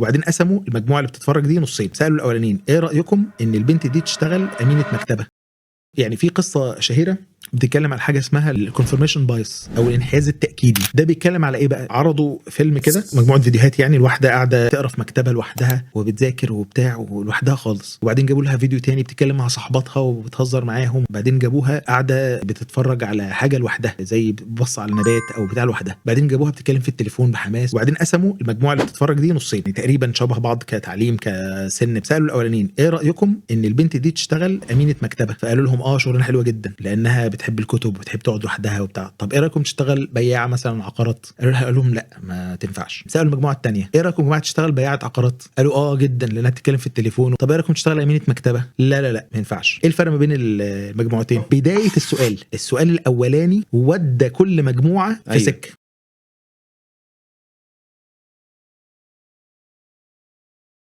وبعدين قسموا المجموعه اللي بتتفرج دي نصين. سالوا الاولانيين ايه رايكم ان البنت دي تشتغل امينه مكتبه. يعني في قصه شهيره بتتكلم على حاجه اسمها الكونفirmation بايس او الانحياز التاكيدي. ده بيتكلم على ايه بقى؟ عرضوا فيلم كده، مجموعه فيديوهات، يعني الواحده قاعده تقرا في مكتبه لوحدها وبتذاكر وبتاع ولوحدها خالص، وبعدين جابوا لها فيديو تاني بتتكلم مع صاحباتها وبتهزر معاهم، بعدين جابوها قاعده بتتفرج على حاجه لوحدها زي بتبص على نبات او بتاع لوحدها، بعدين جابوها بتتكلم في التليفون بحماس، وبعدين قسموا المجموعه اللي بتتفرج دي نصين، يعني تقريبا شبه بعض كتعليم كسن. سالوا الاولانيين ايه رايكم ان البنت دي تشتغل امينه مكتبه، فقالوا لهم شغلانه حلوه جدا لانها بتحب الكتب وبتحب تقعد لوحدها وبتاع. طب ايه رايكم تشتغل بياعه مثلا عقارات؟ قالوا لهم لا ما تنفعش. سالوا المجموعه الثانيه ايه رايكم يا جماعه تشتغل بياعه عقارات؟ قالوا جدا لانها بتتكلم في التليفون. طب ايه رايكم تشتغل امينه مكتبه؟ لا لا لا ما ينفعش. ايه الفرق ما بين المجموعتين؟ بدايه السؤال الاولاني ودى كل مجموعه في سكه.